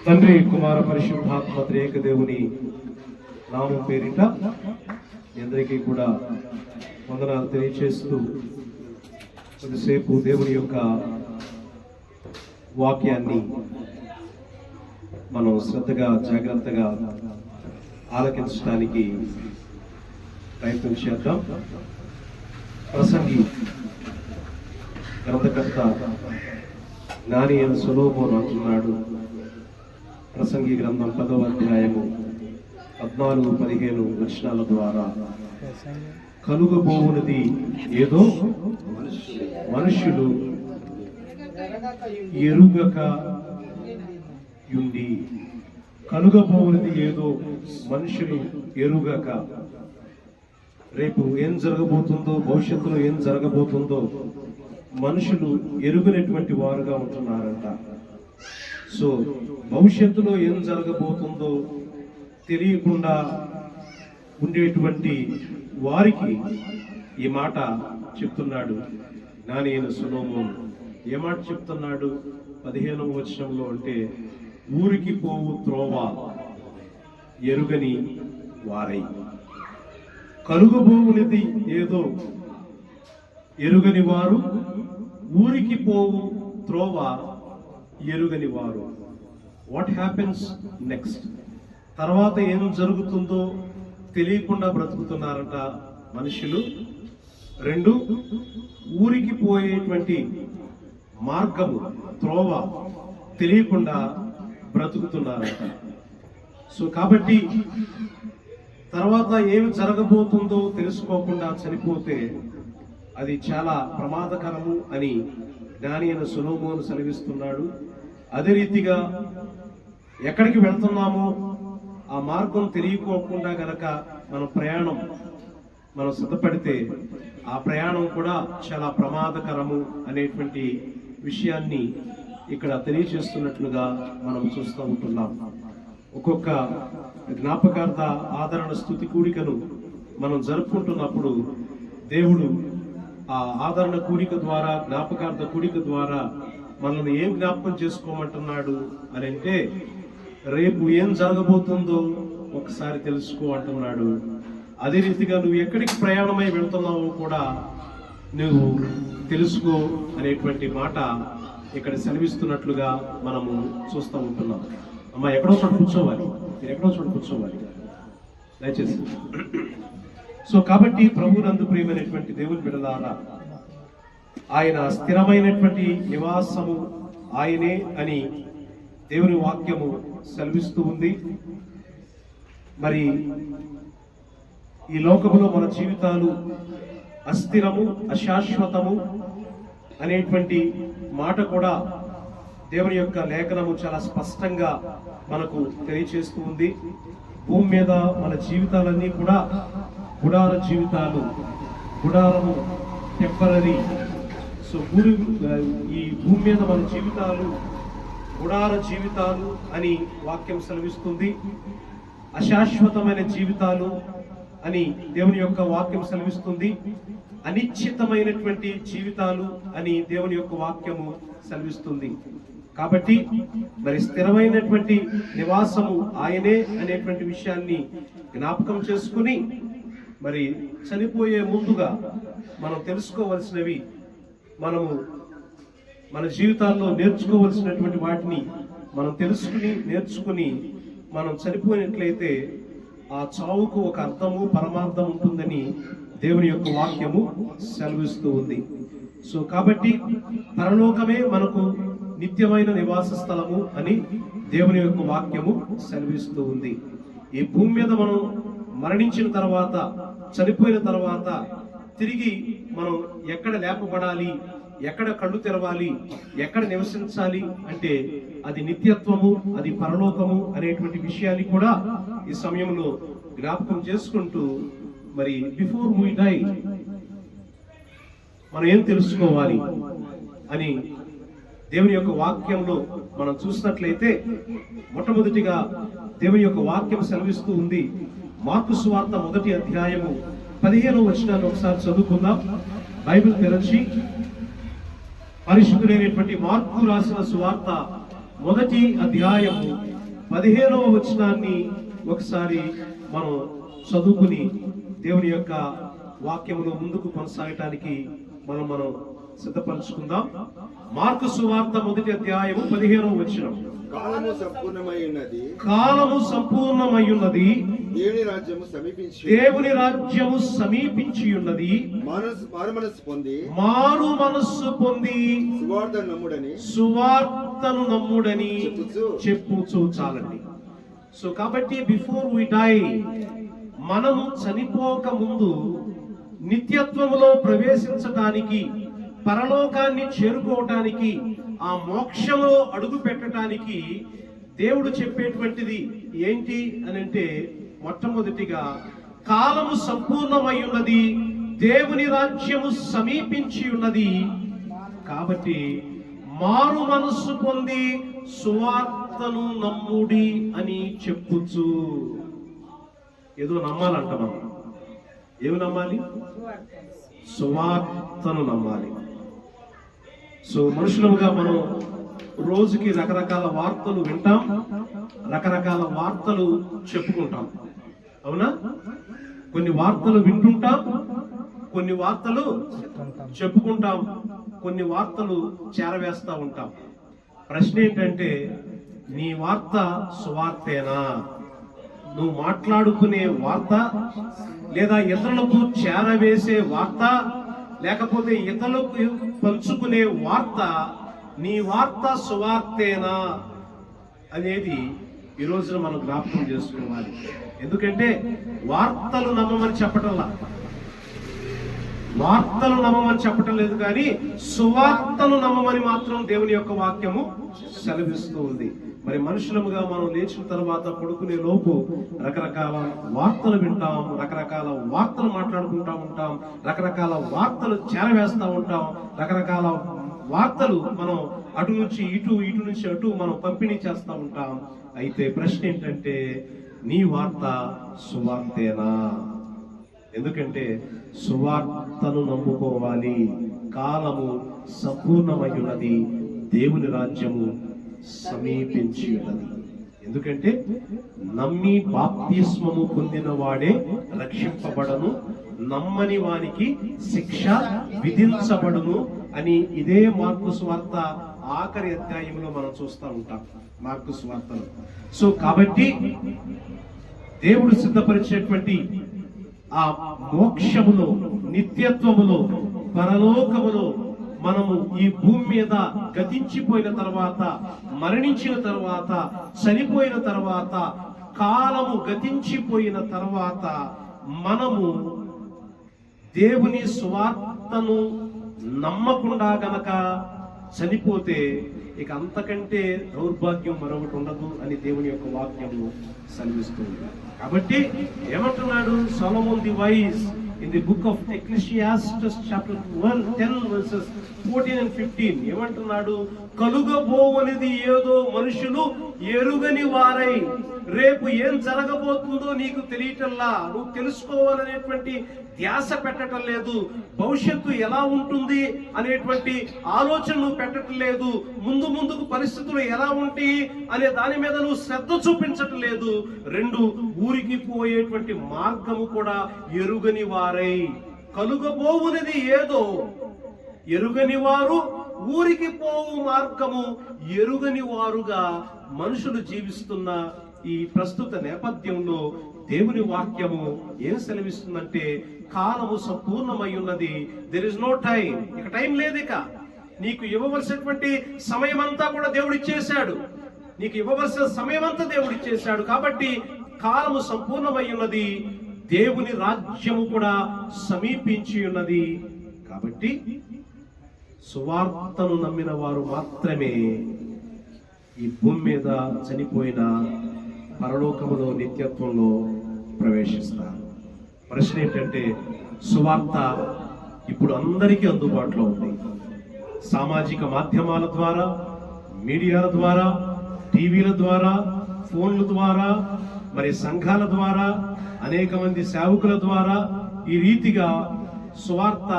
తండ్రి కుమార పరిశుద్ధాత్మ త్రియేక దేవుని నామం పేరిట అందరికీ కూడా వందనాలు తెలియచేస్తూ కొద్దిసేపు దేవుని యొక్క వాక్యాన్ని మనం శ్రద్ధగా జాగ్రత్తగా ఆలకించడానికి ప్రయత్నం చేద్దాం. ప్రసంగి గ్రంథకర్త జ్ఞాని అయిన సొలొమోను అంటున్నాడు, ప్రసంగి గ్రంథం 10వ అధ్యాయము 14-15 వచనాల ద్వారా, కలుగబోవునది ఏదో మనుష్యులు ఎరుగక యుండి. కలుగబోవునది ఏదో మనుషులు ఎరుగక, రేపు ఏం జరగబోతుందో, భవిష్యత్తులో ఏం జరగబోతుందో మనుషులు ఎరుగనటువంటి వారుగా ఉంటున్నారంట. సో భవిష్యత్తులో ఏం జరగబోతుందో తెలియకుండా ఉండేటువంటి వారికి ఈ మాట చెప్తున్నాడు జ్ఞాని అయిన సొలొమోను. ఏ మాట చెప్తున్నాడు 15వ వచనంలో అంటే, ఊరికి పోవు త్రోవ ఎరుగని వారై. కలుగబోవునిది ఏదో ఎరుగని వారు, ఊరికి పోవు త్రోవ ఎరుగని వారు. What happens next? తర్వాత ఏం జరుగుతుందో తెలియకుండా బ్రతుకుతున్నారంట మనుషులు. 2, ఊరికి పోయేటువంటి మార్గము త్రోవ తెలియకుండా బ్రతుకుతున్నారంట. సో కాబట్టి తర్వాత ఏమి జరగబోతుందో తెలుసుకోకుండా చనిపోతే అది చాలా ప్రమాదకరము అని జ్ఞాని అయిన సొలొమోను సెలవిస్తున్నాడు. అదే రీతిగా ఎక్కడికి వెళ్తున్నామో ఆ మార్గం తెలియకోకుండా గనక మనం సిద్ధపడితే ఆ ప్రయాణం కూడా చాలా ప్రమాదకరము అనేటువంటి విషయాన్ని ఇక్కడ తెలియజేస్తున్నట్లుగా మనం చూస్తూ ఉంటున్నాం. ఒక్కొక్క జ్ఞాపకార్థ ఆదరణ స్తుతి కూడికను మనం జరుపుకుంటున్నప్పుడు దేవుడు ఆ ఆదరణ కూడిక ద్వారా, జ్ఞాపకార్థ కూడిక ద్వారా మనల్ని ఏం జ్ఞాపకం చేసుకోమంటున్నాడు అని అంటే, రేపు ఏం జరగబోతుందో ఒకసారి తెలుసుకో అంటున్నాడు. అదే రీతిగా నువ్వు ఎక్కడికి ప్రయాణమై వెళ్తున్నావో కూడా నువ్వు తెలుసుకో అనేటువంటి మాట ఇక్కడ సెలవిస్తున్నట్లుగా మనము చూస్తూ ఉంటున్నాం. అమ్మ ఎక్కడో చోట కూర్చోవాలి, మీరు ఎక్కడో చోట కూర్చోవాలి దయచేసి. సో కాబట్టి ప్రభునందు ప్రియమైనటువంటి దేవుని బిడ్డలారా, ఆయన స్థిరమైనటువంటి నివాసము ఆయనే అని దేవుని వాక్యము సెలవిస్తూ ఉంది. మరి ఈ లోకములో మన జీవితాలు అస్థిరము, అశాశ్వతము అనేటువంటి మాట కూడా దేవుని యొక్క లేఖనము చాలా స్పష్టంగా మనకు తెలియచేస్తూ ఉంది. భూమి మీద మన జీవితాలన్నీ కూడా గుడార జీవితాలు, గుడారము టెంపరరీ. సో ఈ భూమి మీద మన జీవితాలు గుడార జీవితాలు అని వాక్యం సెలవిస్తుంది. అశాశ్వతమైన జీవితాలు అని దేవుని యొక్క వాక్యం సెలవిస్తుంది. అనిశ్చితమైనటువంటి జీవితాలు అని దేవుని యొక్క వాక్యము సెలవిస్తుంది. కాబట్టి మరి స్థిరమైనటువంటి నివాసము ఆయనే అనేటువంటి విషయాన్ని జ్ఞాపకం చేసుకుని, మరి చనిపోయే ముందుగా మనం తెలుసుకోవలసినవి, మనము మన జీవితాల్లో నేర్చుకోవలసినటువంటి వాటిని మనం తెలుసుకుని నేర్చుకుని మనం చనిపోయినట్లయితే ఆ చావుకు ఒక అర్థము, పరమార్థం ఉంటుందని దేవుని యొక్క వాక్యము సెలవిస్తూ ఉంది. సో కాబట్టి పరలోకమే మనకు నిత్యమైన నివాస స్థలము అని దేవుని యొక్క వాక్యము సెలవిస్తూ ఉంది. ఈ భూమి మీద మనం మరణించిన తర్వాత, చనిపోయిన తర్వాత తిరిగి మనం ఎక్కడ లేపబడాలి, ఎక్కడ కళ్ళు తెరవాలి, ఎక్కడ నివసించాలి అంటే అది నిత్యత్వము, అది పరలోకము అనేటువంటి విషయాన్ని కూడా ఈ సమయంలో జ్ఞాపకం చేసుకుంటూ, మరి బిఫోర్ వీ డై మనం ఏం తెలుసుకోవాలి అని దేవుని యొక్క వాక్యంలో మనం చూసినట్లయితే, మొట్టమొదటిగా దేవుని యొక్క వాక్యం సెలవిస్తూ ఉంది. మార్కు సువార్త 1వ అధ్యాయము 15వ వచనాన్ని ఒకసారి చదువుకుందాం. బైబిల్ తెరచి పరిశుద్ధుడైనటువంటి మార్కు రాసిన సువార్త 1వ అధ్యాయము 15వ వచనాన్ని ఒకసారి మనం చదువుకుని దేవుని యొక్క వాక్యములో ముందుకు కొనసాగటానికి మనం సిద్ధపరచుకుందాం. మార్కు సువార్త 1వ అధ్యాయము 15వ వచనం. కాలము సంపూర్ణమై ఉన్నది, కాలము సంపూర్ణమై ఉన్నది, దేవుని రాజ్యము సమీపించి దేవుని రాజ్యము సమీపించి ఉన్నది, మారు మనస్సు పొంది సువార్తను నమ్ముడని చెప్పుచూ చాలండి. సో కాబట్టి బిఫోర్ వి డై, మనము చనిపోక ముందు నిత్యత్వములో ప్రవేశించటానికి, పరలోకాన్ని చేరుకోవటానికి, ఆ మోక్షంలో అడుగు పెట్టడానికి దేవుడు చెప్పేటువంటిది ఏంటి అని అంటే, మొట్టమొదటిగా కాలము సంపూర్ణమై ఉన్నది, దేవుని రాజ్యము సమీపించి ఉన్నది, కాబట్టి మారు మనస్సు పొంది సువార్తను నమ్ముడి అని చెప్పుచు. ఏదో నమ్మాలంట మనం. ఏమి నమ్మాలి? సువార్తను నమ్మాలి. సో మనుషులుగా మనం రోజుకి రకరకాల వార్తలు వింటాం, రకరకాల వార్తలు చెప్పుకుంటాం. అవునా? కొన్ని వార్తలు వింటుంటాం, కొన్ని వార్తలు చెప్పుకుంటాం, కొన్ని వార్తలు చేరవేస్తా ఉంటాం. ప్రశ్న ఏంటంటే, నీ వార్త సువార్తేనా? నువ్వు మాట్లాడుకునే వార్త, లేదా ఇతరులకు చేరవేసే వార్త, లేకపోతే ఇతరులకు పంచుకునే వార్త, నీ వార్త సువార్తేనా అనేది ఈ రోజున మనం జ్ఞాపకం చేసుకోవాలి. ఎందుకంటే వార్తలు నమ్మమని చెప్పటంలా, వార్తలు నమ్మమని చెప్పటం లేదు, కానీ సువార్తను నమ్మమని మాత్రం దేవుని యొక్క వాక్యము సెలవిస్తూ ఉంది. మరి మనుషులముగా మనం లేచిన తర్వాత పడుకునే లోపు రకరకాల వార్తలు వింటాం, రకరకాల వార్తలు మాట్లాడుకుంటా ఉంటాం, రకరకాల వార్తలు చేరవేస్తా ఉంటాం, రకరకాల వార్తలు మనం అటు నుంచి ఇటు, ఇటు నుంచి అటు మనం పంపిణీ చేస్తూ ఉంటాం. అయితే ప్రశ్న ఏంటంటే, నీ వార్త సువార్తేనా? ఎందుకంటే సువార్తను నమ్ముకోవాలి. కాలము సంపూర్ణమై ఉన్నది, దేవుని రాజ్యము సమీపించి ఉన్నది. ఎందుకంటే నమ్మి బాప్తిస్మము పొందిన వాడే రక్షింపబడను, నమ్మని వానికి శిక్ష విధించబడును అని ఇదే మార్కు సువార్త ఆఖరి అధ్యాయంలో మనం చూస్తూ ఉంటాం, మార్కు సువార్తలో. సో కాబట్టి దేవుడు సిద్ధపరిచేటువంటి ఆ మోక్షములో, నిత్యత్వములో, పరలోకములో మనము ఈ భూమి మీద గతించిపోయిన తర్వాత, మరణించిన తర్వాత, చనిపోయిన తర్వాత, కాలము గతించిపోయిన తర్వాత మనము దేవుని సువార్తను నమ్మకుండా గనక చనిపోతే ఇక అంతకంటే దౌర్భాగ్యం మరొకటి ఉండదు అని దేవుని యొక్క వాక్యము సెలవిస్తుంది. కాబట్టి ఏమంటున్నాడు Solomon the wise in the book of Ecclesiastes chapter 10 verses 14 and 15 ఏమంటున్నాడు? కలుగబోవనిది ఏదో మనుషులు ఎరుగని వారై, రేపు ఏం జరగబోతుందో నీకు తెలియటల్లా, నువ్వు తెలుసుకోవాలనేటువంటి ధ్యాస పెట్టడం లేదు, భవిష్యత్తు ఎలా ఉంటుంది అనేటువంటి ఆలోచన నువ్వు పెట్టడం లేదు, ముందుకు పరిస్థితులు ఎలా ఉంటాయి అనే దాని మీద నువ్వు శ్రద్ధ చూపించటం లేదు. రెండు, ఊరికి పోయేటువంటి మార్గము కూడా ఎరుగని వారై, కలుగబోవునది ఏదో ఎరుగని వారు, ఊరికి పోవు మార్గము ఎరుగని వారుగా మనుషులు జీవిస్తున్న ఈ ప్రస్తుత నేపథ్యంలో దేవుని వాక్యము ఏం సెలవిస్తుందంటే, కాలము సంపూర్ణమై ఉన్నది. There is no time. ఇక టైం లేదు. ఇక నీకు ఇవ్వవలసినటువంటి సమయం అంతా కూడా దేవుడు ఇచ్చేశాడు. నీకు ఇవ్వవలసిన సమయం అంతా దేవుడు ఇచ్చేశాడు. కాబట్టి కాలము సంపూర్ణమై ఉన్నది, దేవుని రాజ్యము కూడా సమీపించి ఉన్నది. కాబట్టి సువార్తను నమ్మిన వారు మాత్రమే ఈ భూమి మీద చనిపోయిన పరలోకములో, నిత్యత్వంలో ప్రవేశిస్తారు. ప్రశ్న ఏంటంటే, సువార్త ఇప్పుడు అందరికీ అందుబాటులో ఉంది. సామాజిక మాధ్యమాల ద్వారా, మీడియాల ద్వారా, టీవీల ద్వారా, ఫోన్ల ద్వారా, మరి సంఘాల ద్వారా, అనేక మంది సేవకుల ద్వారా ఈ రీతిగా సువార్త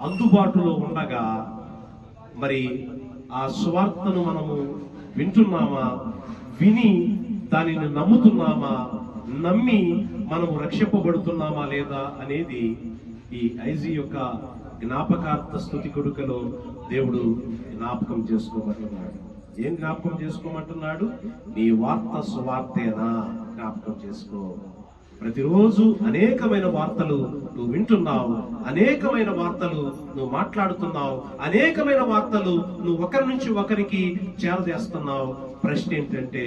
అందుబాటులో ఉండగా, మరి ఆ సువార్తను మనము వింటున్నామా? విని దానిని నమ్ముతున్నామా, నమ్మి మనము రక్షింపబడుతున్నామా లేదా అనేది ఈ ఐజీ యొక్క జ్ఞాపకార్థ స్తుతి కొడుకలో దేవుడు జ్ఞాపకం చేసుకోమంటున్నాడు. ఏం జ్ఞాపకం చేసుకోమంటున్నాడు? నీ వార్త సువార్తేనా జ్ఞాపకం చేసుకో. ప్రతిరోజు అనేకమైన వార్తలు నువ్వు వింటున్నావు, అనేకమైన వార్తలు నువ్వు మాట్లాడుతున్నావు, అనేకమైన వార్తలు నువ్వు ఒకరి నుంచి ఒకరికి చేరజేస్తున్నావు. ప్రశ్న ఏంటంటే